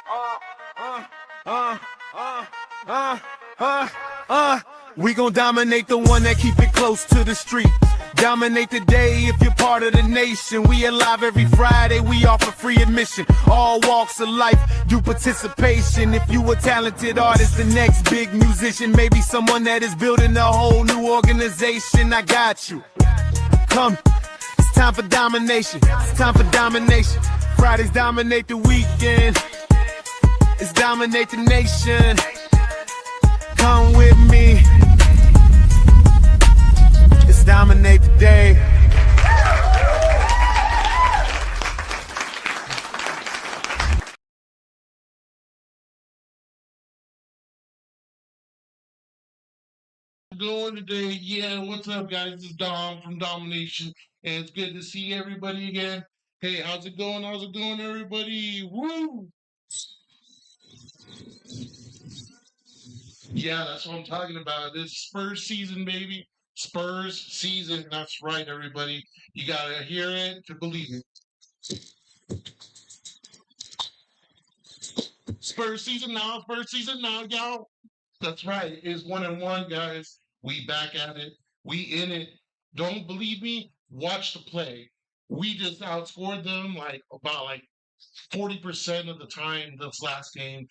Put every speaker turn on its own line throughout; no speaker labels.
Uh, uh, uh, uh, uh, uh. We gon' dominate the one that keep it close to the street. Dominate the day if you're part of the nation. We alive every Friday, we offer free admission. All walks of life do participation. If you a talented artist, the next big musician, maybe someone that is building a whole new organization, I got you. Come, it's time for domination. It's time for domination. Fridays dominate the weekend. It's dominate the nation. Come with me. It's dominate the day.
Going today. Yeah, what's up, guys? This is Dom from Domination, and it's good to see everybody again. Hey, how's it going? How's it going, everybody? Woo! Yeah, that's what I'm talking about. This Spurs season, baby. Spurs season. That's right, everybody. You gotta hear it to believe it. Spurs season now. Spurs season now, y'all. That's right. It's 1-1, guys. We back at it. We in it. Don't believe me? Watch the play. We just outscored them like about like 40% of the time this last game.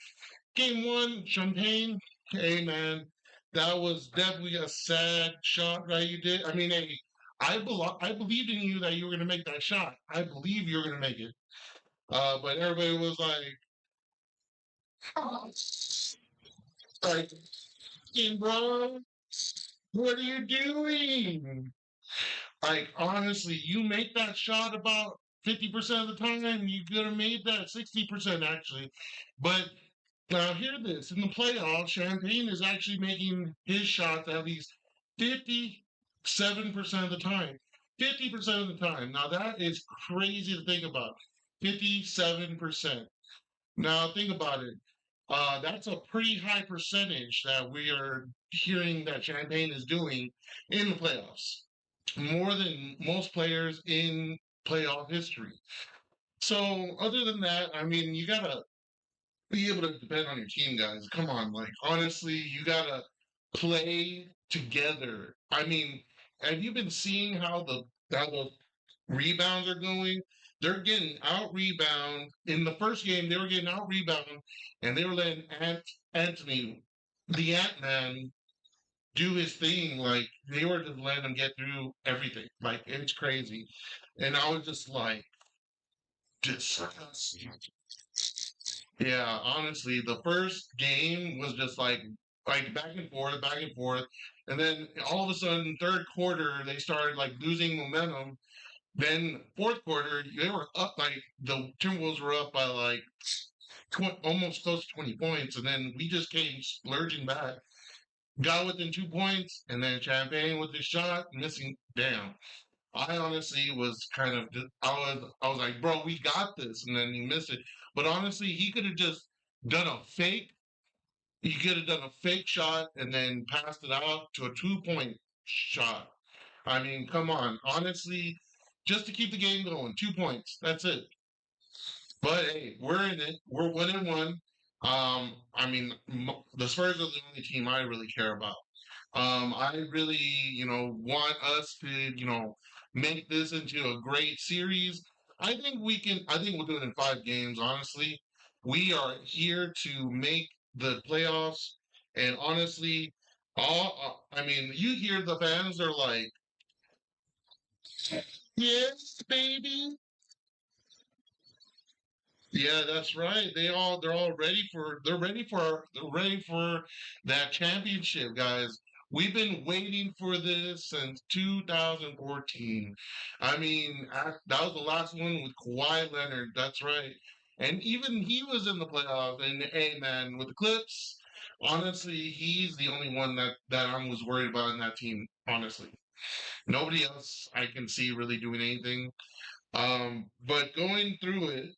Game one, Champagne. Hey man, that was definitely a sad shot that you did. I mean, hey, I believed in you that you were gonna make that shot. I believe you were gonna make it. But everybody was like, "Hey, bro, what are you doing?" Like honestly, you make that shot about 50% of the time. You could have made that 60% actually. But now hear this: in the playoffs, Champagne is actually making his shots at least 57% of the time. 50% of the time. Now that is crazy to think about. 57%. Now think about it. That's a pretty high percentage that we are hearing that Champagne is doing in the playoffs, more than most players in playoff history. So, other than that, I mean, you gotta be able to depend on your team, guys. Come on, like honestly, you gotta play together. I mean, have you been seeing how the rebounds are going? They're getting out rebound. In the first game, they were getting out rebound, and they were letting Anthony, the Ant Man, do his thing. Like they were just letting him get through everything. Like it's crazy. And I was just like, disgusting. Yeah, honestly, the first game was just like back and forth, and then all of a sudden, third quarter they started like losing momentum. Then fourth quarter they were up like the Timberwolves were up by like almost close to 20 points, and then we just came splurging back, got within 2 points, and then Champagne with his shot missing. Damn, I honestly was kind of I was like, bro, we got this, and then he missed it. But honestly, he could have just done a fake. He could have done a fake shot and then passed it out to a 2 point shot. I mean, come on, honestly, just to keep the game going, 2 points. That's it. But hey, we're in it. We're 1-1. I mean, the Spurs are the only team I really care about. I really, want us to, make this into a great series. I think we can. I think we'll do it in 5 games. Honestly, we are here to make the playoffs, and honestly, I mean, you hear the fans are like, "Yes, baby." Yeah, that's right. They're ready for that championship, guys. We've been waiting for this since 2014. I mean, that was the last one with Kawhi Leonard. That's right. And even he was in the playoffs. And hey, man, with the Clips, honestly, he's the only one that I was worried about in that team. Honestly, nobody else I can see really doing anything. But going through it.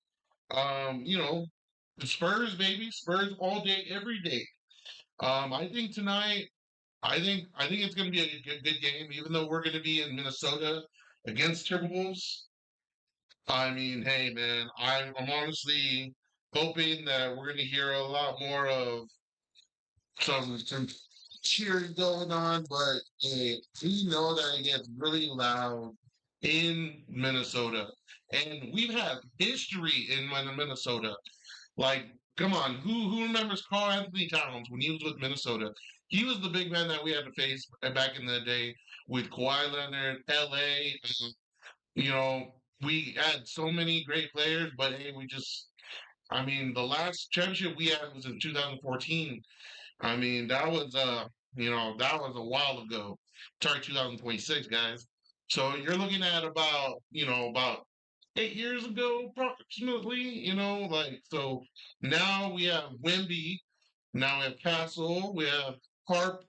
The Spurs, baby, Spurs all day, every day. I think tonight, I think it's going to be a good game, even though we're going to be in Minnesota against Timberwolves. I mean, hey man, I'm honestly hoping that we're going to hear a lot more of some cheering going on, but we know that it gets really loud in Minnesota. And we've had history in Minnesota. Like, come on, who remembers Carl Anthony Towns when he was with Minnesota? He was the big man that we had to face back in the day with Kawhi Leonard, LA. You know, we had so many great players, but hey, I mean, the last championship we had was in 2014. I mean, that was a while ago. Sorry, 2026, guys. So you're looking at about 8 years ago, approximately, like, so now we have Wimby, now we have Castle, we have Harper,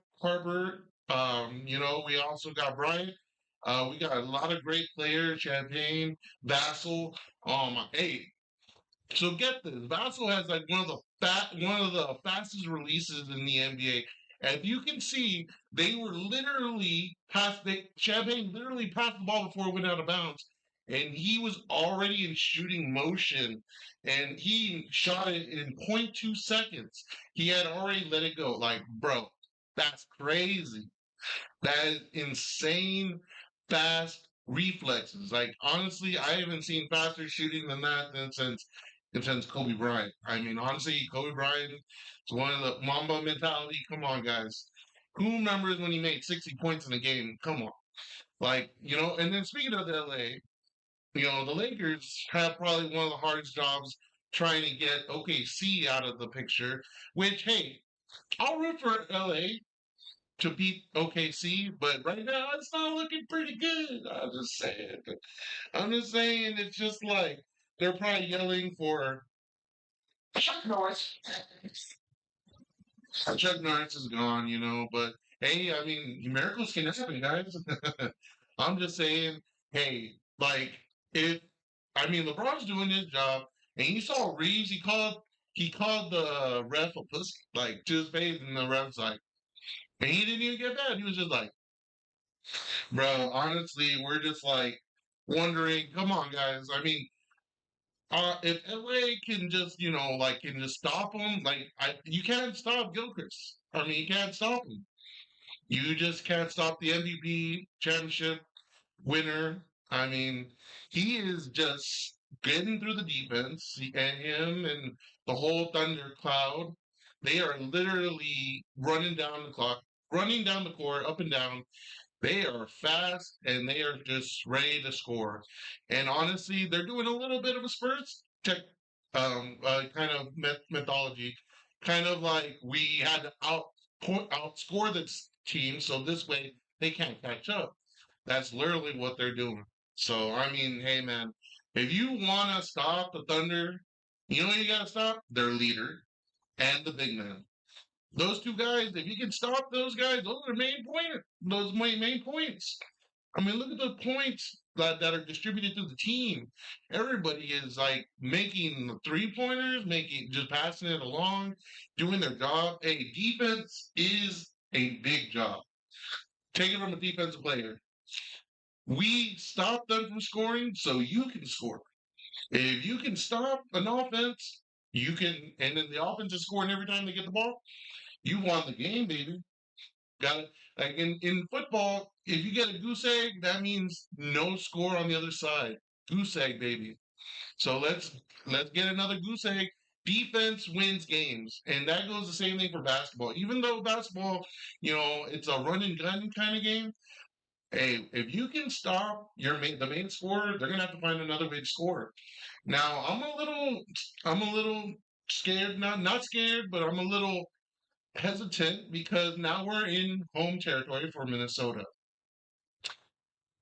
we also got Bryant. We got a lot of great players, Champagne, Vassell. Hey, so get this, Vassell has like one of the fastest releases in the NBA. And you can see, they were literally Champagne literally passed the ball before it went out of bounds, and he was already in shooting motion, and he shot it in 0.2 seconds. He had already let it go. Like, bro, that's crazy. That is insane fast reflexes. Like, honestly, I haven't seen faster shooting than that since Kobe Bryant. I mean, honestly, Kobe Bryant is one of the Mamba mentality. Come on, guys. Who remembers when he made 60 points in a game? Come on. Like, and then speaking of LA, the Lakers have probably one of the hardest jobs trying to get OKC out of the picture, which, hey, I'll root for LA to beat OKC, but right now it's not looking pretty good. I'm just saying. It's just like they're probably yelling for Chuck Norris. Chuck Norris is gone, but hey, I mean, miracles can happen, guys. I'm just saying, hey, like, if I mean, LeBron's doing his job, and you saw Reeves, he called the ref a pussy, like, to his face, and the ref's like, and he didn't even get mad. He was just like, bro, honestly, we're just like wondering, come on, guys. I mean, if LA can just, can just stop him, like, you can't stop Gilchrist. I mean, you can't stop him. You just can't stop the MVP championship winner. I mean, he is just getting through the defense, and him and the whole Thunder cloud. They are literally running down the clock, running down the court, up and down. They are fast and they are just ready to score. And honestly, they're doing a little bit of a Spurs tech, kind of mythology, kind of like we had to outscore this team, so this way they can't catch up. That's literally what they're doing. So I mean, hey man, if you want to stop the Thunder, you know what you got to stop? Their leader and the big man. Those two guys, if you can stop those guys, those are the main points. I mean, look at the points that are distributed through the team. Everybody is like making the 3-pointers, just passing it along, doing their job. Hey, defense is a big job. Take it from a defensive player. We stop them from scoring so you can score. If you can stop an offense, you can, and then the offense is scoring every time they get the ball. You won the game, baby. Got it. Like in football, if you get a goose egg, that means no score on the other side. Goose egg, baby. So let's get another goose egg. Defense wins games, and that goes the same thing for basketball. Even though basketball, it's a run and gun kind of game. Hey, if you can stop the main scorer, they're gonna have to find another way to score. Now, I'm a little scared. Not scared, but I'm a little hesitant because now we're in home territory for Minnesota.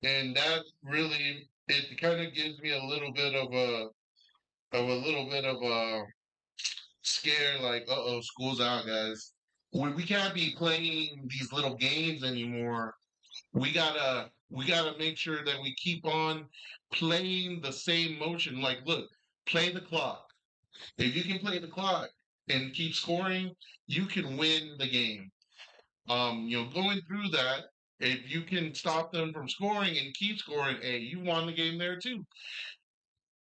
And that really, it kind of gives me a little bit of a scare, like, uh-oh, school's out, guys. We can't be playing these little games anymore. We gotta make sure that we keep on playing the same motion. Like, look, play the clock. If you can play the clock and keep scoring, you can win the game. Going through that, if you can stop them from scoring and keep scoring, hey, you won the game there too.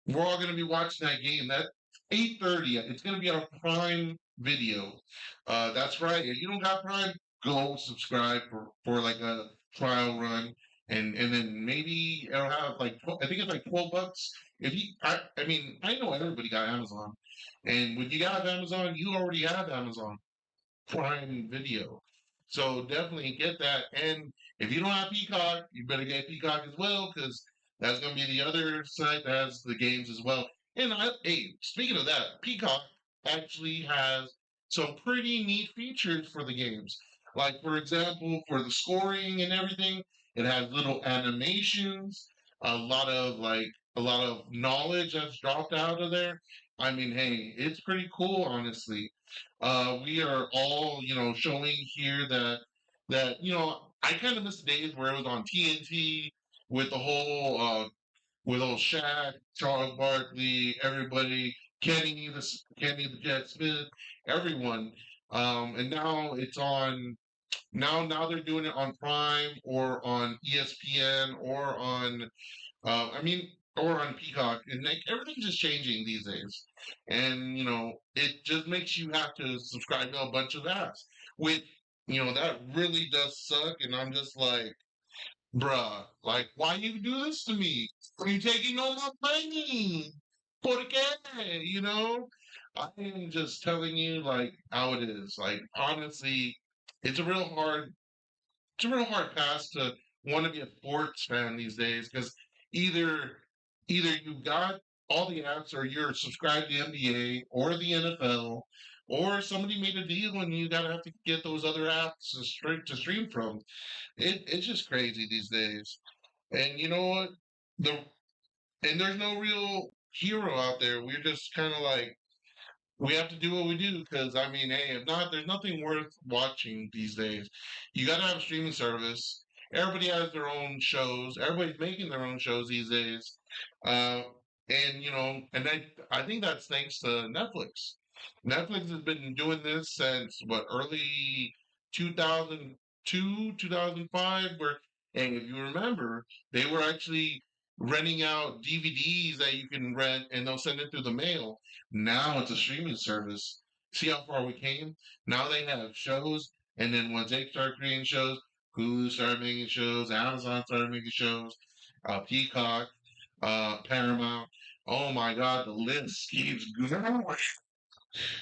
We're all going to be watching that game. 8:30. It's gonna be on Prime Video. That's right. If you don't got Prime, go subscribe for like a trial run, and then maybe it'll have like I think it's like $12. If you, I mean, I know everybody got Amazon, and when you got Amazon, you already have Amazon Prime Video. So definitely get that. And if you don't have Peacock, you better get Peacock as well, because that's going to be the other site that has the games as well. And hey, speaking of that, Peacock actually has some pretty neat features for the games. Like, for example, for the scoring and everything, it has little animations, a lot of knowledge that's dropped out of there. I mean, hey, it's pretty cool, honestly. We are all, showing here that I kind of miss the days where it was on TNT with the whole with old Shaq, Charles Barkley, everybody, Kenny the Jet Smith, everyone. And now it's on now they're doing it on Prime or on ESPN or on I mean, or on Peacock, and like everything's just changing these days. And it just makes you have to subscribe to a bunch of apps, which that really does suck. And I'm just like, bruh, like, why you do this to me? Are you taking all my money? ¿Por qué? I am just telling you like how it is. Like, honestly, it's a real hard it's a real hard pass to want to be a sports fan these days because either either you got all the apps or you're subscribed to the NBA or the NFL or somebody made a deal and you gotta have to get those other apps to stream from. It's just crazy these days. And you know what? The and there's no real hero out there. We're just kind of like we have to do what we do because I mean, hey, if not, there's nothing worth watching these days. You got to have a streaming service. Everybody has their own shows. Everybody's making their own shows these days, uh, and I think that's thanks to Netflix. Netflix has been doing this since what early 2002, 2005, where and if you remember, they were actually renting out DVDs that you can rent and they'll send it through the mail. Now it's a streaming service. See how far we came? Now they have shows, and then once they start creating shows, Hulu started making shows, Amazon started making shows, Peacock, Paramount. Oh my God, the list keeps going.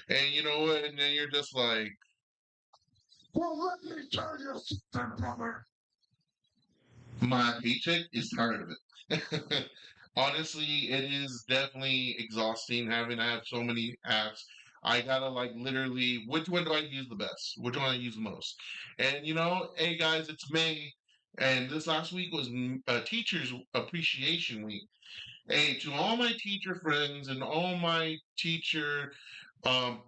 And you know what? And then you're just like, well, let me tell you something, brother. My paycheck is tired of it. Honestly, it is definitely exhausting having to have so many apps. I gotta like literally, which one do I use the best? Which one I use the most? And hey guys, it's May, and this last week was Teachers Appreciation Week. Hey, to all my teacher friends and all my teacher um,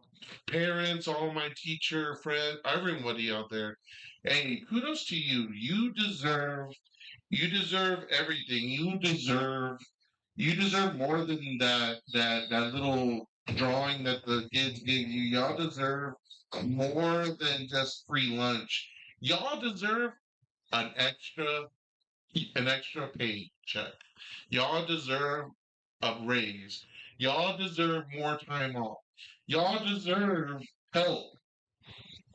parents, all my teacher friends, everybody out there, hey, kudos to you. You deserve everything. You deserve more than that little drawing that the kids gave you. Y'all deserve more than just free lunch. Y'all deserve an extra an extra paycheck. Y'all deserve a raise. Y'all deserve more time off. Y'all deserve help.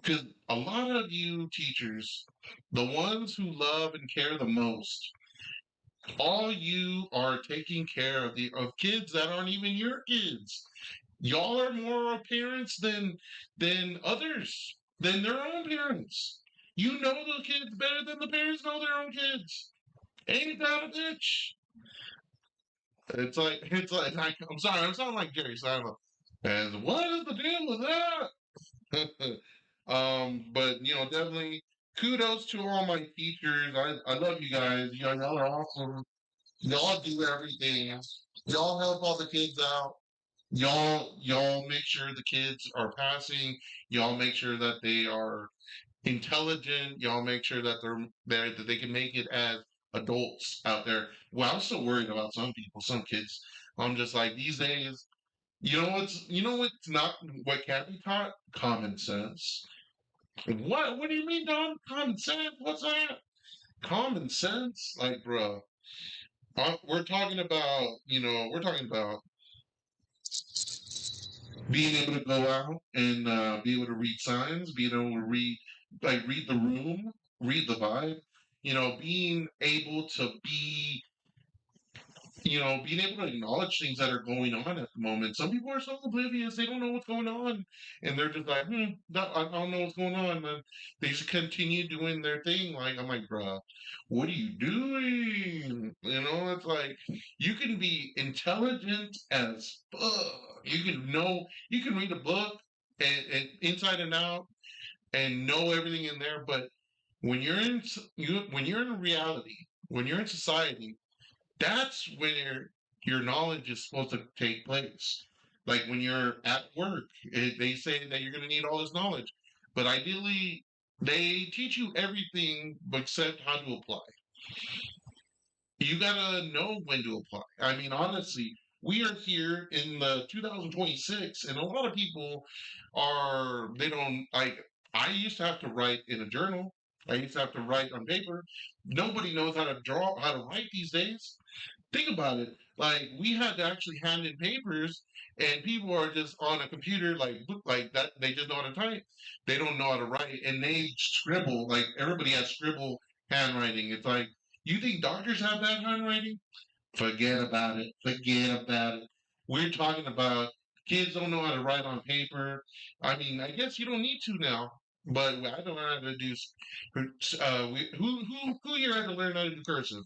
Because a lot of you teachers, the ones who love and care the most, all you are taking care of the of kids that aren't even your kids. Y'all are more parents than others, than their own parents. You know the kids better than the parents know their own kids. Ain't that a bitch? It's like I'm sorry, I'm sounding like Jerry Seinfeld. And what is the deal with that? But definitely kudos to all my teachers. I love you guys. Y'all are awesome. Y'all do everything. Y'all help all the kids out. Y'all make sure the kids are passing. Y'all make sure that they are intelligent. Y'all make sure that that they can make it as adults out there. Well, I'm still worried about some people, some kids. I'm just like these days. You know what's not what can't be taught? Common sense. What do you mean, Don? Common sense? What's that? Common sense? Like, bro, we're talking about being able to go out and be able to read signs, being able to read the room, read the vibe, being able to be being able to acknowledge things that are going on at the moment. Some people are so oblivious; they don't know what's going on, and they're just like, I don't know what's going on." And they just continue doing their thing. Like I'm like, "Bruh, what are you doing?" It's like you can be intelligent as fuck. You can read a book and inside and out and know everything in there, but when you're in reality, when you're in society, that's where your knowledge is supposed to take place. Like when you're at work, they say that you're going to need all this knowledge, but ideally, they teach you everything except how to apply. You got to know when to apply. I mean, honestly, we are here in the 2026, and a lot of people they don't like. I used to have to write in a journal. I used to have to write on paper. Nobody knows how to write these days. Think about it. Like we had to actually hand in papers, and people are just on a computer, like that. They just know how to type. They don't know how to write, and they scribble. Like everybody has scribble handwriting. It's like you think doctors have bad handwriting? Forget about it. Forget about it. We're talking about kids don't know how to write on paper. I mean, I guess you don't need to now, but I don't know how to do. Who here had to learn how to do cursive?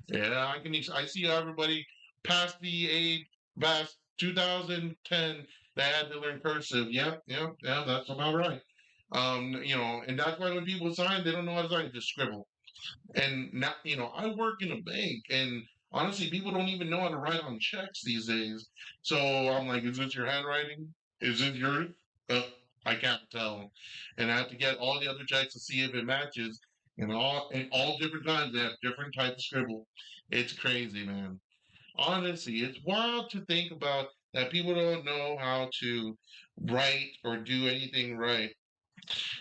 Yeah, I see everybody past the age past 2010 that had to learn cursive. Yep, yep, yeah, that's about right. And that's why when people sign, they don't know how to sign, just scribble. And now, I work in a bank, and honestly, people don't even know how to write on checks these days. So I'm like, is this your handwriting? Is it yours? Uh, I can't tell. And I have to get all the other checks to see if it matches. And all different times they have different types of scribble. It's crazy, man. Honestly, it's wild to think about that people don't know how to write or do anything right.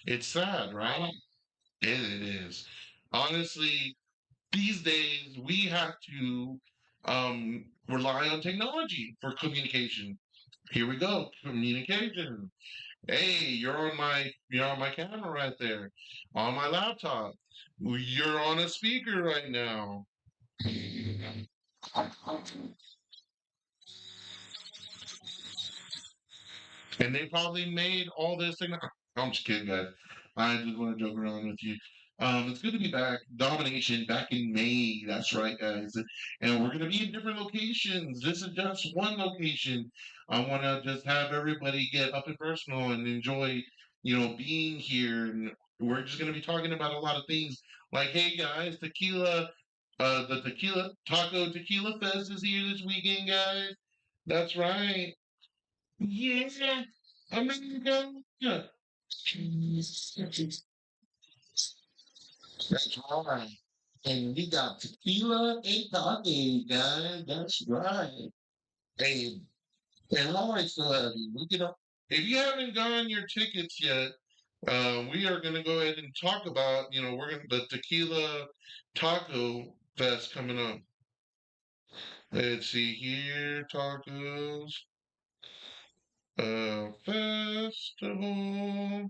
It's sad, right? It is. Honestly, these days we have to rely on technology for communication. Here we go, communication. Hey, you're on my camera right there, on my laptop. You're on a speaker right now. And they probably made all this thing. I'm just kidding, guys. I just want to joke around with you. It's good to be back. Domination back in May. That's right, guys. And we're gonna be in different locations. This is just one location. I want to just have everybody get up and personal and enjoy, being here. And we're just gonna be talking about a lot of things. Like, hey guys, tequila. The Tequila Fest is here this weekend, guys. That's right. Yeah, America. Yeah. That's right. And we got tequila and taco, guys. That's right. And, and I still have you. If you haven't gotten your tickets yet, we are going to go ahead and talk about, we're going to the Tequila Taco Fest coming up. Let's see here, tacos, festival.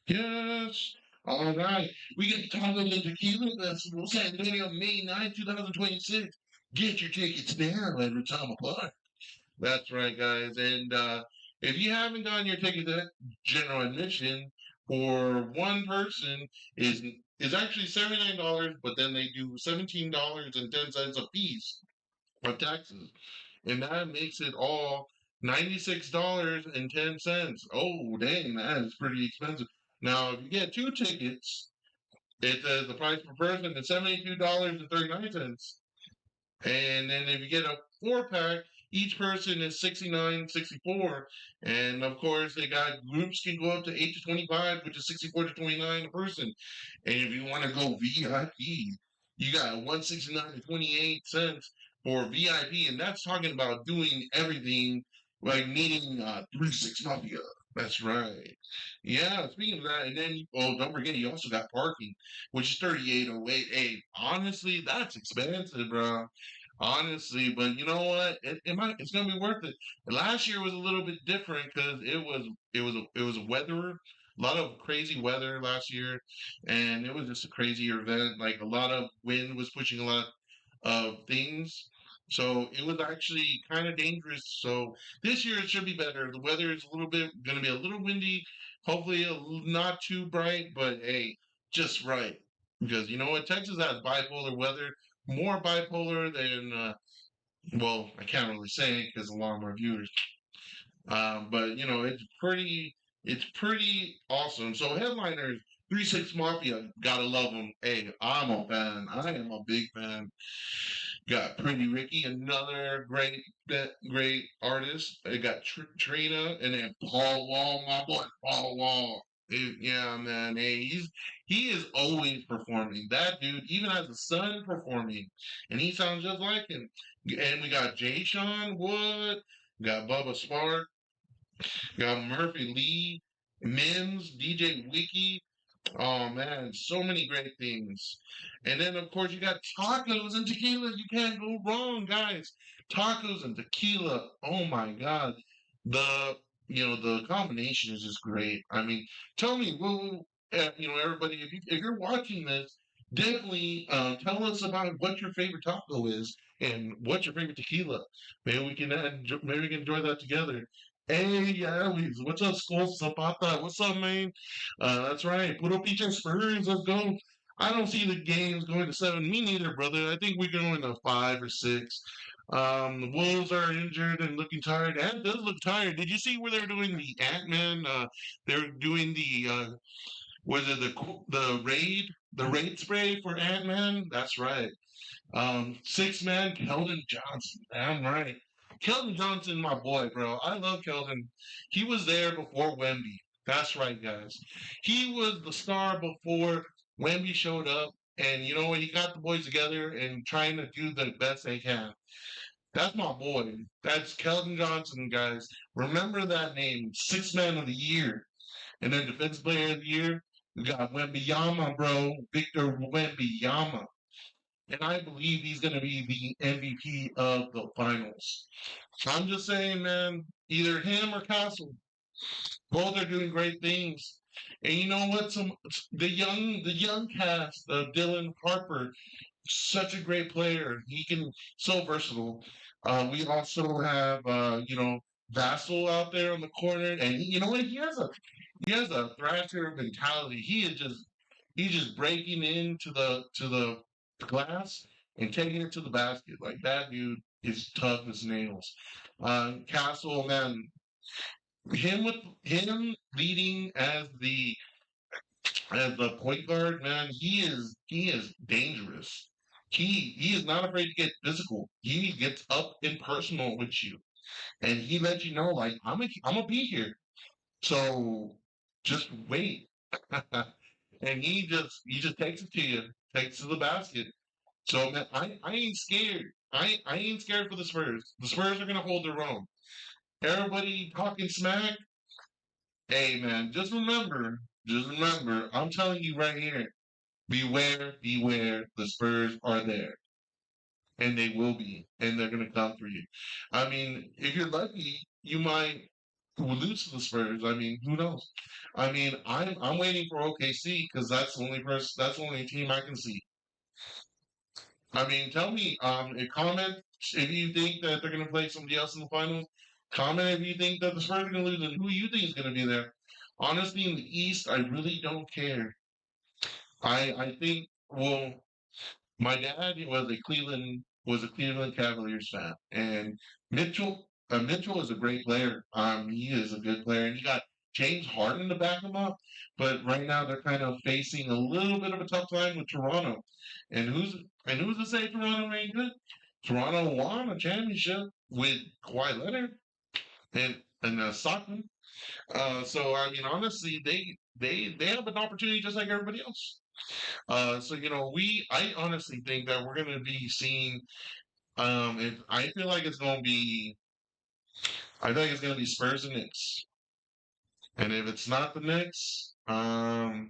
Yes. All right. We get to talk about the Tequila Festival, San Antonio, May 9th, 2026. Get your tickets now at Retama Park. That's right, guys. And if you haven't gotten your ticket, that general admission for one person is actually $79, but then they do $17.10 a piece of taxes. And that makes it all $96.10. Oh, dang, that is pretty expensive. Now, if you get two tickets, the price per person is $72.39. And then if you get a 4 pack, each person is $69.64. And of course, they got groups can go up to 8 to 25, which is 64 to 29 a person. And if you want to go VIP, you got 169 and 28 cents for VIP, and that's talking about doing everything like meeting 36 Mafia. That's right. Yeah, speaking of that, and then don't forget you also got parking, which is 38.08. Hey, honestly, that's expensive, bro. honestly. But you know what? It's gonna be worth it. Last year was a little bit different because it was weather, a lot of crazy weather last year, and it was just a crazier event. Like a lot of wind was pushing a lot of things. So it was actually kind of dangerous. So this year it should be better. The weather is a little bit going to be a little windy. Hopefully, not too bright, but hey, just right. Because you know what? Texas has bipolar weather, more bipolar than, well, I can't really say because a lot of our viewers. But you know, it's pretty awesome. So headliners, 3 6 Mafia, gotta love them. Hey, I'm a fan. I am a big fan. Got Pretty Ricky, another great artist. I got Trina, and then Paul Wall, my boy Paul Wall. Yeah, man. Hey, he is always performing. That dude, even as a son, performing, and he sounds just like him. And we got Jay Sean Wood, got Bubba Spark, got Murphy Lee, Mims, DJ Wiki. Oh man, so many great things. And then of course you got tacos and tequila. You can't go wrong, guys. Tacos and tequila. Oh my God. The the combination is just great. I mean, tell me, everybody, if you're watching this, definitely tell us about what your favorite taco is and what's your favorite tequila. Maybe we can enjoy that together. Hey, yeah, what's up, Skull Zapata? What's up, man? That's right. Put up PJ Spurs. Let's go. I don't see the games going to 7. Me neither, brother. I think we're going to 5 or 6. The Wolves are injured and looking tired. Ant does look tired. Did you see where they're doing the Ant-Man? They're doing was it the raid spray for Ant-Man? That's right. 6 man, Keldon Johnson. Damn right. Keldon Johnson, my boy, bro. I love Keldon. He was there before Wemby. That's right, guys. He was the star before Wemby showed up. And you know what? He got the boys together and trying to do the best they can. That's my boy. That's Keldon Johnson, guys. Remember that name. 6 man of the year. And then defensive player of the year, we got Wembyama, bro. Victor Wembyama. And I believe he's going to be the MVP of the finals. I'm just saying, man, either him or Castle, both are doing great things. And you know what? The young cast of Dylan Harper, such a great player. He can so versatile. We also have Vassal out there on the corner, and you know what? He has a thrasher mentality. He's just breaking into the glass and taking it to the basket. Like that dude is tough as nails. Castle, man, him leading as the point guard, man, he is dangerous. He is not afraid to get physical. He gets up and personal with you, and he lets you know, like, I'm gonna be here. So just wait. And he just takes it to you, takes it to the basket. So man, I ain't scared. I ain't scared for the Spurs. The Spurs are gonna hold their own. Everybody talking smack. Hey man, just remember, I'm telling you right here, beware, beware, the Spurs are there. And they will be, and they're gonna come for you. I mean, if you're lucky, you might lose to the Spurs. I mean, who knows? I mean, I'm waiting for OKC because that's the only team I can see. I mean, tell me, comment if you think that they're gonna play somebody else in the finals. Comment if you think that the Spurs are gonna lose and who you think is gonna be there. Honestly, in the East, I really don't care. I think, well, my dad was a Cleveland Cavaliers fan, and Mitchell is a great player. He is a good player, and he got James Harden to back him up. But right now they're kind of facing a little bit of a tough time with Toronto. And who's to say Toronto ain't good? Toronto won a championship with Kawhi Leonard and Stockton. So I mean, honestly, they have an opportunity just like everybody else. So I honestly think that we're gonna be seeing. I feel like it's gonna be. I think it's gonna be Spurs and Knicks. And if it's not the Knicks, I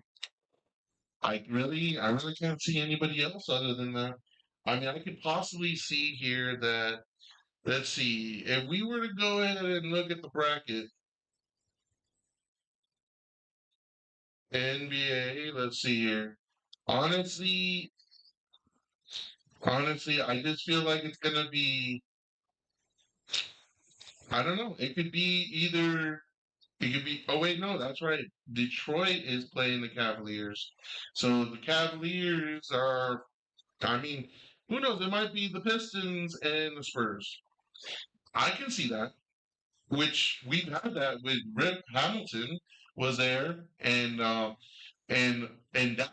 really can't see anybody else other than that. I mean, I could possibly see here that, let's see, if we were to go ahead and look at the bracket, NBA, let's see here. Honestly, honestly, I just feel like it's gonna be, I don't know. It could be either, it could be, oh wait, no, that's right. Detroit is playing the Cavaliers. So the Cavaliers are, I mean, who knows? It might be the Pistons and the Spurs. I can see that, which we've had that with Rip Hamilton was there, and that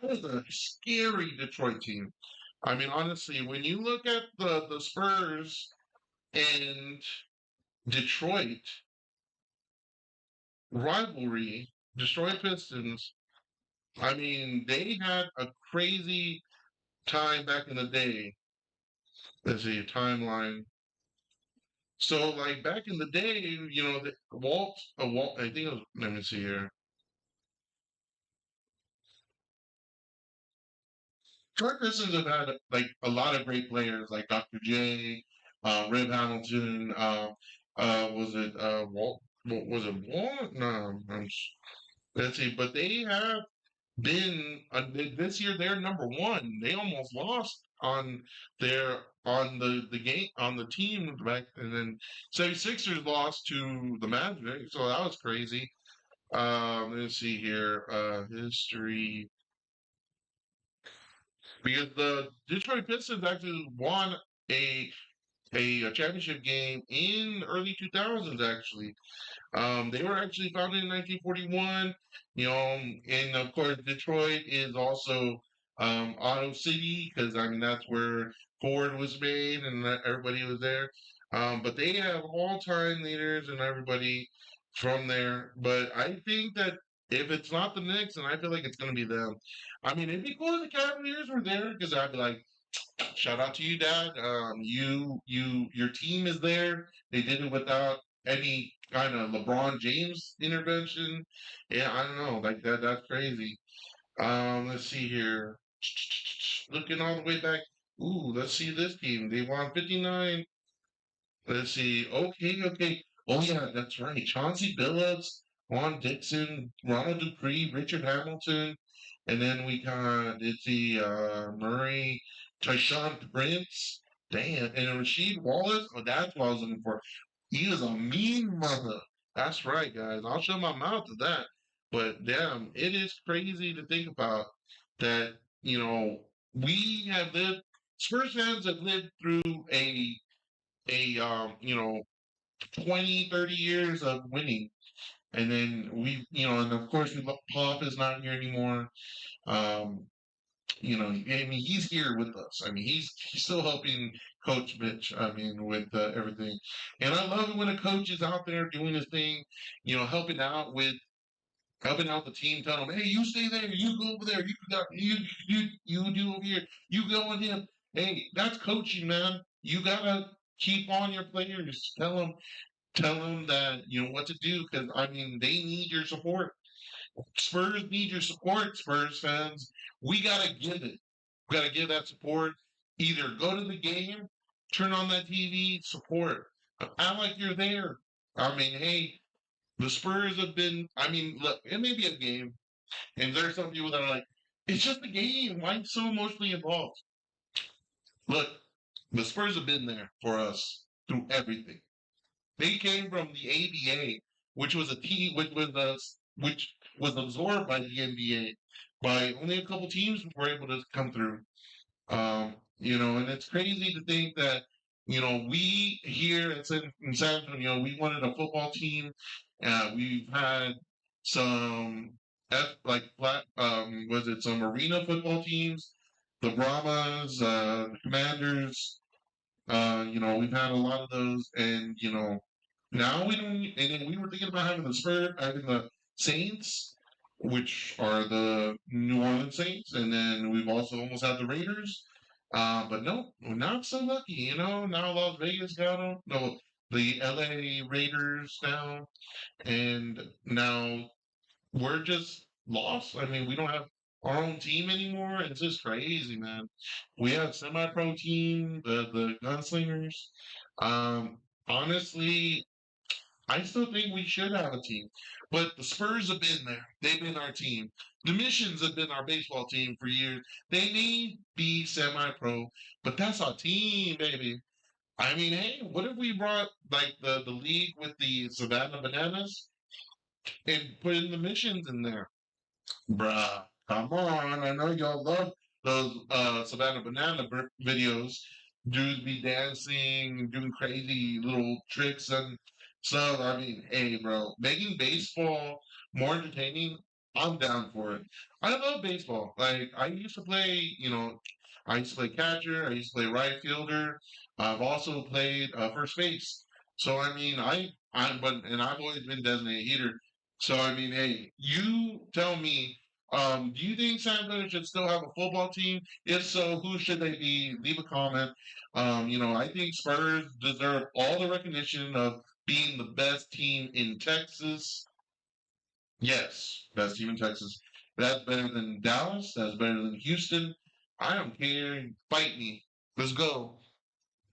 was a scary Detroit team. I mean, honestly, when you look at the Spurs and Detroit rivalry, Detroit Pistons, I mean, they had a crazy time back in the day. Let's see, timeline. So, like back in the day, I think it was, let me see here. Detroit Pistons have had like a lot of great players, like Dr. J, Rip Hamilton, was it Walt? Was it Walt? No, let's see. But they have been this year. They're number one. They almost lost on the game on the team back, and then 76ers lost to the Magic. So that was crazy. Let's see here. History. Because the Detroit Pistons actually won a a championship game in early 2000s. Actually, they were actually founded in 1941. And of course, Detroit is also Auto City because I mean that's where Ford was made and everybody was there. But they have all-time leaders and everybody from there. But I think that if it's not the Knicks, then I feel like it's going to be them. I mean, it'd be cool if the Cavaliers were there because I'd be like, shout out to you, Dad. Your team is there. They did it without any kind of LeBron James intervention. Yeah, I don't know, like that. That's crazy. Let's see here. Looking all the way back. Ooh, let's see this team. They won 59. Let's see. Okay, okay. Oh yeah, that's right. Chauncey Billups, Juan Dixon, Ronald Dupree, Richard Hamilton, and then we got let's see, Murray, Tyshawn Prince, damn, and Rasheed Wallace. Oh, that's what I was looking for. He is a mean mother. That's right, guys. I'll shut my mouth to that. But damn, it is crazy to think about that. We have lived. Spurs fans have lived through a 20, 30 years of winning. And then and of course, Pop is not here anymore. Um, I mean, he's here with us. I mean, he's still helping Coach Mitch. I mean, with everything, and I love it when a coach is out there doing his thing. Helping out the team, telling them, "Hey, you stay there. You go over there. You do over here. You go on him. Hey, that's coaching, man. You gotta keep on your players. Tell them that you know what to do because I mean they need your support. Spurs need your support, Spurs fans. We gotta give it. We gotta give that support. Either go to the game, turn on that TV, support. Act like you're there. I mean, hey, the Spurs have been. I mean, look, it may be a game, and there's some people that are like, it's just a game. Why are you so emotionally involved? Look, the Spurs have been there for us through everything. They came from the ABA, which was a team, which was absorbed by the NBA. By only a couple teams were able to come through. And it's crazy to think that we here in San Antonio, we wanted a football team. We've had some was it some arena football teams, the Brahmas, the Commanders, we've had a lot of those, and now we don't. And then we were thinking about having the Saints, which are the New Orleans Saints, and then we've also almost had the Raiders. But no, we're not so lucky. Now Las Vegas got them. No, the LA Raiders now, and now we're just lost. I mean, we don't have our own team anymore. It's just crazy, man. We have semi-pro team, the Gunslingers. Um, honestly, I still think we should have a team, but the Spurs have been there. They've been our team. The Missions have been our baseball team for years. They may be semi-pro, but that's our team, baby. I mean, hey, what if we brought like the league with the Savannah Bananas and put in the Missions in there? Bruh, come on. I know y'all love those Savannah Banana videos. Dudes be dancing, doing crazy little tricks and stuff. I mean, hey, bro, making baseball more entertaining, I'm down for it. I love baseball. Like, I used to play, I used to play catcher, I used to play right fielder. I've also played first base. So, I mean, and I've always been designated hitter. So I mean, hey, you tell me, do you think San Antonio should still have a football team? If so, who should they be? Leave a comment. I think Spurs deserve all the recognition of being the best team in Texas. Yes, best team in Texas. That's better than Dallas. That's better than Houston. I don't care. Fight me. Let's go.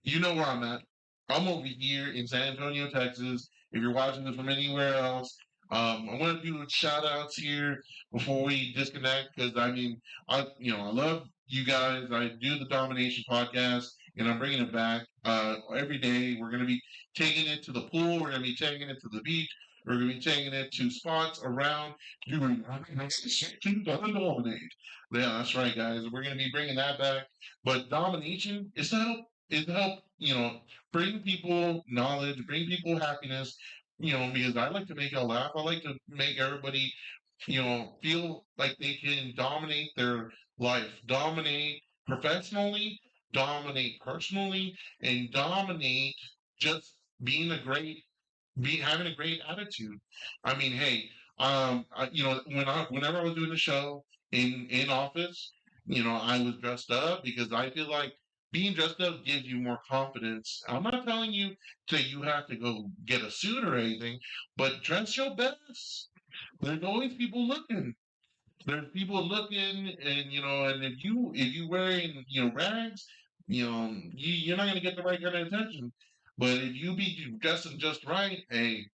You know where I'm at. I'm over here in San Antonio, Texas. If you're watching this from anywhere else, I want to do shout outs here before we disconnect because I mean, I love you guys. I do the Domination podcast and I'm bringing it back every day. We're going to be taking it to the pool. We're going to be taking it to the beach. We're going to be taking it to spots around doing dominate. Yeah, that's right, guys. We're going to be bringing that back. But domination is to help, bring people knowledge, bring people happiness, because I like to make y'all laugh. I like to make everybody, feel like they can dominate their life, dominate professionally, dominate personally, and dominate just being having a great attitude. I mean, hey, whenever I was doing the show in office, I was dressed up because I feel like being dressed up gives you more confidence. I'm not telling you you have to go get a suit or anything, but dress your best. There's always people looking. There's people looking, and if you wearing rags, you're not gonna get the right kind of attention. But if you be dressing just right, hey,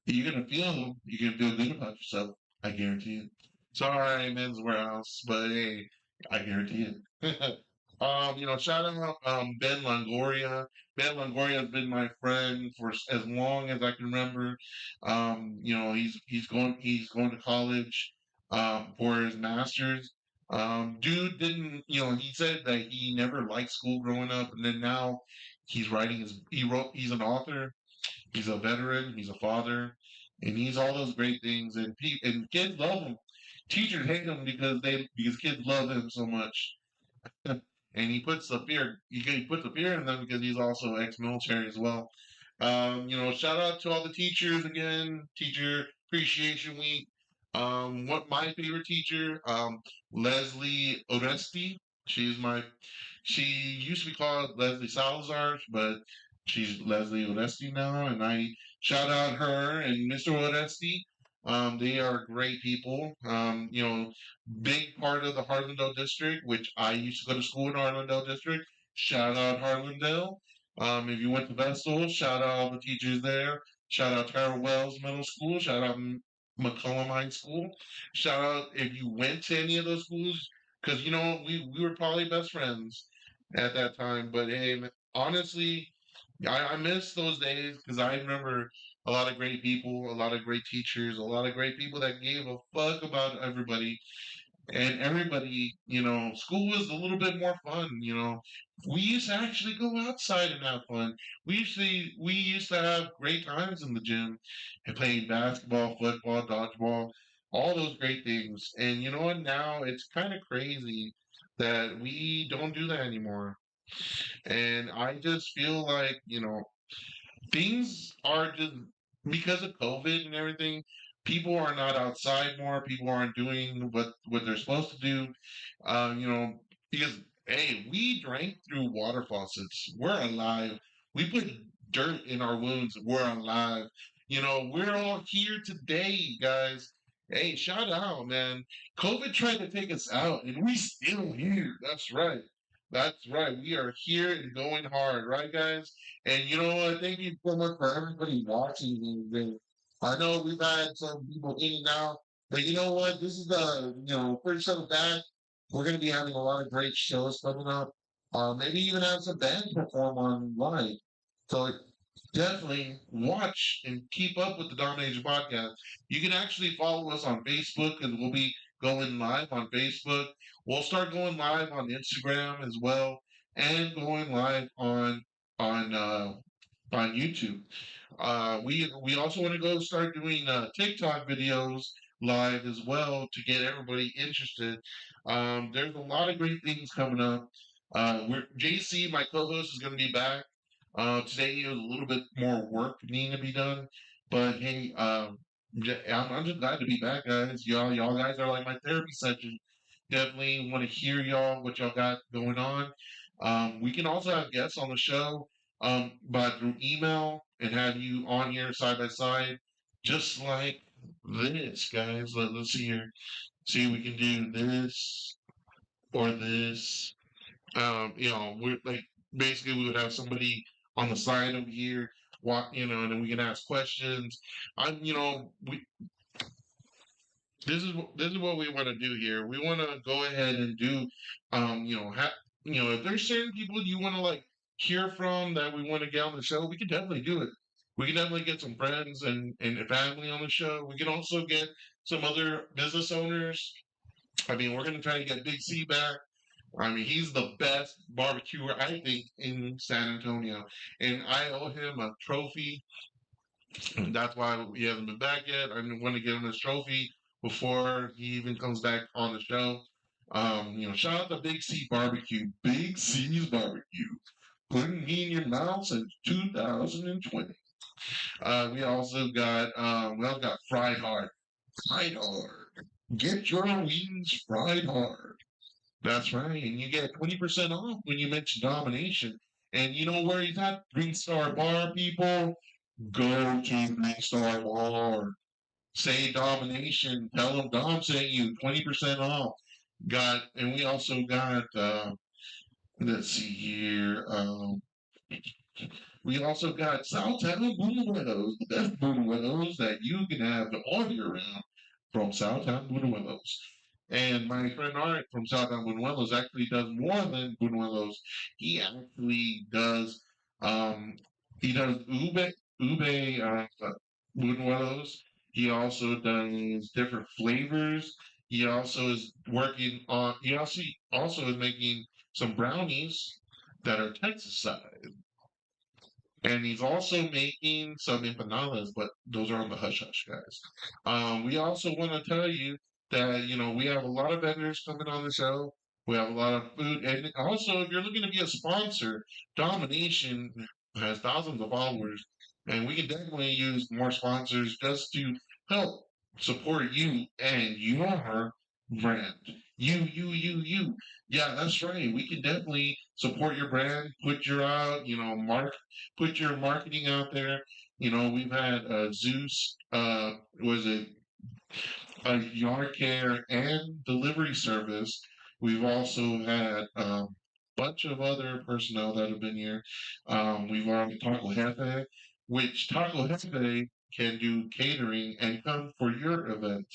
you're gonna feel good about yourself. I guarantee it. Sorry, Men's Warehouse, but hey, I guarantee it. Shout out Ben Longoria. Ben Longoria has been my friend for as long as I can remember. He's going to college for his master's. Dude didn't, he said that he never liked school growing up, and then now he's an author, he's a veteran, he's a father, and he's all those great things. And kids love him. Teachers hate him because kids love him so much. And he puts the fear in them because he's also ex-military as well. Shout out to all the teachers again. Teacher Appreciation Week. What my favorite teacher, Leslie Oresti. She's my. She used to be called Leslie Salazar, but she's Leslie Oresti now, and I shout out her and Mr. Oresti. They are great people. Big part of the Harlandale district, which I used to go to school in Harlandale district. Shout out Harlandale. If you went to Vestal, shout out all the teachers there. Shout out Tara Wells Middle School. Shout out McCollum High School. Shout out if you went to any of those schools, because we were probably best friends at that time. But hey, honestly, I miss those days because I remember a lot of great people, a lot of great teachers, a lot of great people that gave a fuck about everybody and everybody. School was a little bit more fun. We used to actually go outside and have fun. We used to have great times in the gym and playing basketball, football, dodgeball, all those great things. And you know what? Now it's kind of crazy that we don't do that anymore. And I just feel like, things are just because of COVID and everything, people are not outside more, people aren't doing what they're supposed to do. Because hey, we drank through water faucets. We're alive. We put dirt in our wounds. We're alive. We're all here today, guys. Hey, shout out, man. COVID tried to take us out, and we still here. That's right. That's right. We are here and going hard, right, guys? And you know what? Thank you so much for everybody watching these things. I know we've had some people in and out, but you know what? This is the first show back. We're going to be having a lot of great shows coming up. Maybe even have some bands perform online. So definitely watch and keep up with the Domination Podcast. You can actually follow us on Facebook because we'll be going live on Facebook. We'll start going live on Instagram as well, and going live on YouTube. We also want to go start doing TikTok videos live as well to get everybody interested. There's a lot of great things coming up. JC, my co-host, is going to be back. Today was a little bit more work needing to be done, but hey, I'm just glad to be back, guys. Y'all guys are like my therapy session. Definitely want to hear y'all what y'all got going on. We can also have guests on the show, but through email and have you on here side by side, just like this, guys. Let's see here. See if we can do this or this. We're like basically we would have somebody on the side over here, and then we can ask questions. I'm, you know, we this is what we want to do here. We want to go ahead and do, if there's certain people you want to like hear from that we want to get on the show, we can definitely do it. We can definitely get some friends and family on the show. We can also get some other business owners. I mean, we're gonna try to get Big C back. I mean, he's the best barbecuer, I think, in San Antonio. And I owe him a trophy. And that's why he hasn't been back yet. I want to give him his trophy before he even comes back on the show. Shout out to Big C Barbecue. Big C's Barbecue. Putting me in your mouth since 2020. We all got Fried Hard. Fried Hard. Get your wings fried hard. That's right. And you get 20% off when you mention Domination. And you know where he's at? Green Star Bar, people. Go to Green Star Bar. Say Domination. Tell them Dom sent you 20% off. And we also got, let's see here. We also got Southtown Buñuelos, the best Buñuelos that you can have all year round from Southtown Buñuelos. And my friend Art from Southtown Buñuelos actually does more than Buñuelos. He actually does ube Buñuelos. He also does different flavors. He also is making some brownies that are Texas side. And he's also making some empanadas, but those are on the hush hush, guys. We also want to tell you that we have a lot of vendors coming on the show. We have a lot of food, and also if you're looking to be a sponsor, Domination has thousands of followers, and we can definitely use more sponsors just to help support you and your brand. You. Yeah, that's right. We can definitely support your brand, put your marketing out there. We've had Zeus, was it a yard care and delivery service. We've also had a bunch of other personnel that have been here. We've already Taco Jefe, which Taco Jefe can do catering and come for your event.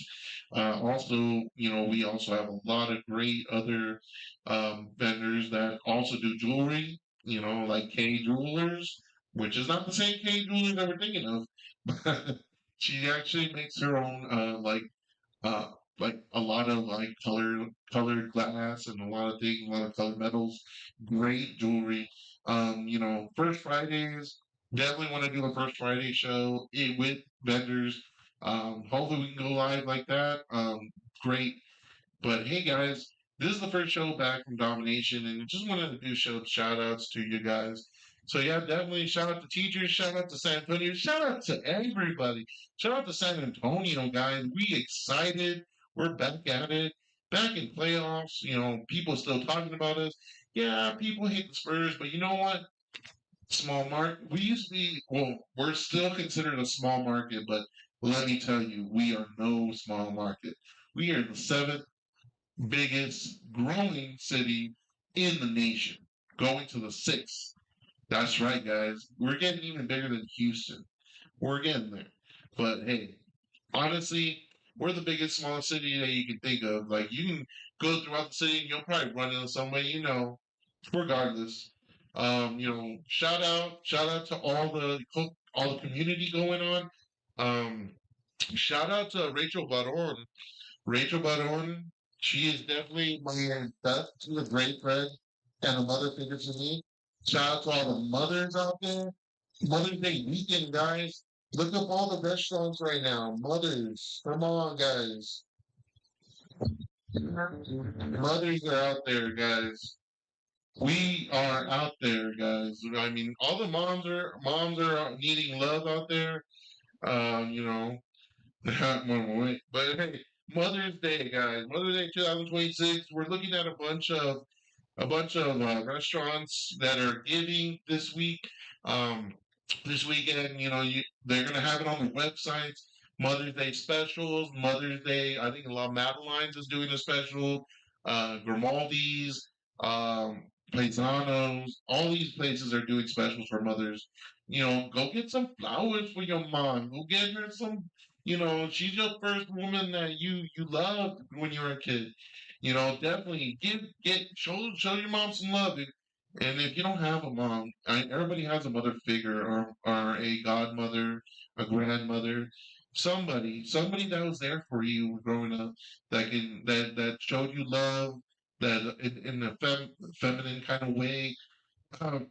Also, we also have a lot of great other vendors that also do jewelry, like K Jewelers, which is not the same K Jewelers that we're thinking of. But she actually makes her own uh like a lot of like colored glass and a lot of things, a lot of colored metals, great jewelry. First Fridays, definitely want to do a first Friday show with vendors. Hopefully we can go live like that. Great. But hey guys, this is the first show back from Domination, and just wanted to do shout outs to you guys. So yeah, definitely shout out to teachers, shout out to San Antonio, shout out to everybody. Shout out to San Antonio, guys. We excited. We're back at it. Back in playoffs. People still talking about us. Yeah, people hate the Spurs, but you know what? Small market. We used to be, well, we're still considered a small market, but let me tell you, we are no small market. We are the seventh biggest growing city in the nation, going to the sixth. That's right, guys. We're getting even bigger than Houston. We're getting there. But hey, honestly, we're the biggest small city that you can think of. Like you can go throughout the city and you'll probably run into somebody you know. Regardless, shout out to all the community going on. Shout out to Rachel Baron. Rachel Baron, she is definitely my best. She's a great friend and a mother figure to me. Shout out to all the mothers out there. Mother's Day weekend, guys. Look up all the restaurants right now. Mothers, come on, guys. Mothers are out there, guys. We are out there, guys. I mean, all the moms are needing love out there. You know, wait. But hey, Mother's Day, guys. Mother's Day 2026. We're looking at a bunch of restaurants that are giving this week. Um, this weekend, they're gonna have it on the websites. Mother's Day specials. Mother's Day. I think La Madelines is doing a special. Grimaldi's, um, Paisanos. All these places are doing specials for mothers. Go get some flowers for your mom. Go get her some. She's your first woman that you loved when you were a kid. Definitely show your mom some love. And if you don't have a mom, everybody has a mother figure or a godmother, a grandmother, somebody that was there for you growing up, that showed you love, that in a feminine kind of way. Um,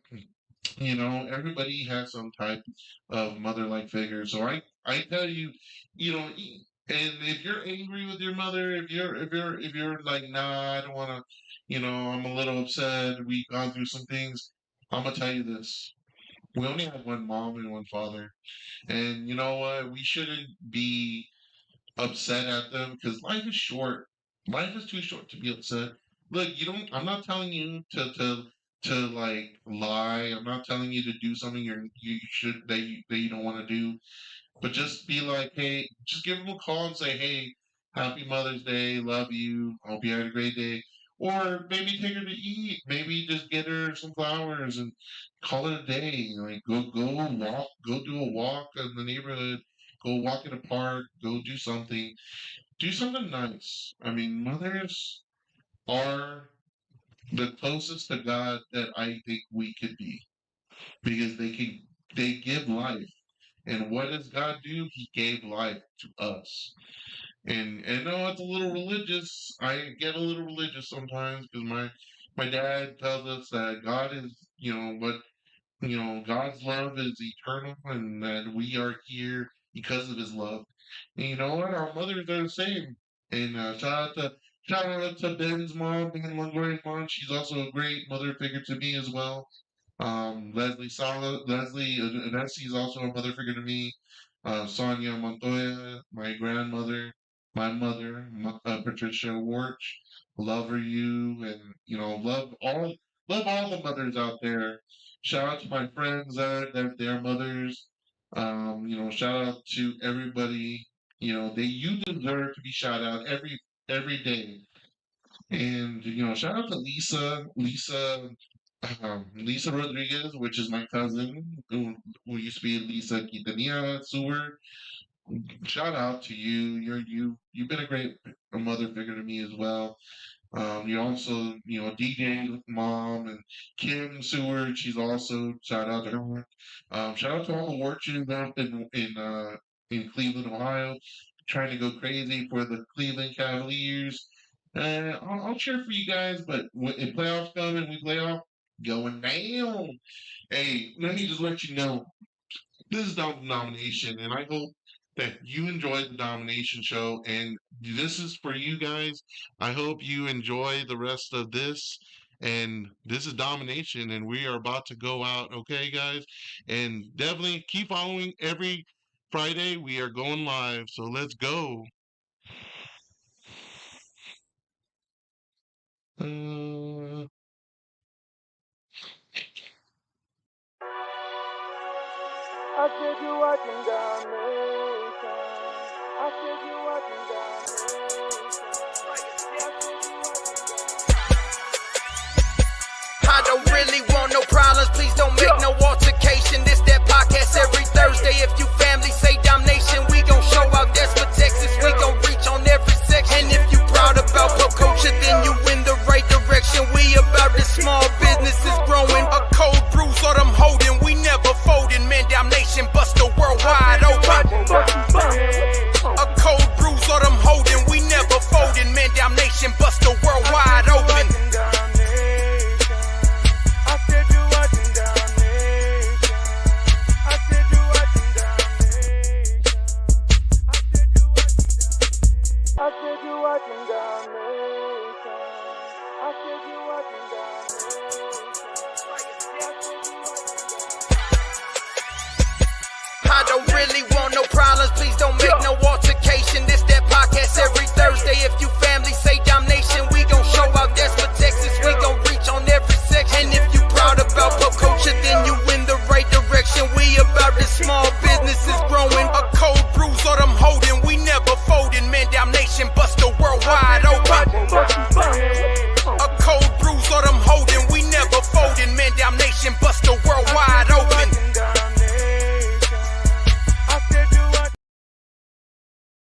Everybody has some type of mother-like figure. So I tell you, and if you're angry with your mother, if you're like, nah, I don't want to, I'm a little upset. We've gone through some things. I'm gonna tell you this: we only have one mom and one father, and you know what? We shouldn't be upset at them because life is short. Life is too short to be upset. Look, you don't. I'm not telling you to like lie. I'm not telling you to do something you should that you don't want to do. But just be like, hey, just give them a call and say, hey, happy Mother's Day, love you, hope you had a great day. Or maybe take her to eat. Maybe just get her some flowers and call it a day. Like go do a walk in the neighborhood, go walk in a park, go do something nice. I mean, mothers are the closest to God that I think we could be because they give life. And what does God do? He gave life to us. And no, it's a little religious. I get a little religious sometimes because my dad tells us that God is, God's love is eternal and that we are here because of his love. And you know what? Our mothers are the same. And shout out to Ben's mom, Ben Longoria's mom. She's also a great mother figure to me as well. Leslie Anesi is also a mother figure to me. Sonia Montoya, my grandmother, my mother, Patricia Warch, love her you, and love all the mothers out there. Shout out to my friends that their mothers. Shout out to everybody. You deserve to be shout out every day. And shout out to Lisa Rodriguez, which is my cousin, who used to be Lisa Quintanilla Seward. Shout out to you. You've been a great mother figure to me as well. You also, DJ mom and Kim Seward. She's also shout out to her. Shout out to all the Orchards out in Cleveland, Ohio, trying to go crazy for the Cleveland Cavaliers. I'll cheer for you guys, but if playoffs come and we play off, going down. Hey, let me just let you know this is not the nomination, and I hope that you enjoyed the domination show. And this is for you guys. I hope you enjoy the rest of this. And this is domination, and we are about to go out. Okay, guys, and definitely keep following. Every Friday we are going live, so let's go. Uh,
said you watching Damnation. I said you watching Damnation.
I don't really want no problems, please don't make no altercation. This that podcast every Thursday. If you family say damnation, we gon' show out that's for Texas. We gon' reach on every section. And if you proud about pop culture, then you in the right direction. We about the small businesses growing. A cold brew, so them holding. We never folding, man. Damnation bust the world wide open. A cold brew, so them holding. We never folding, man. Damnation bust the world wide open.
I said you watching Damnation. I said you watching Damnation.
I don't really want no problems, please don't make no altercation. This that podcast every Thursday. If you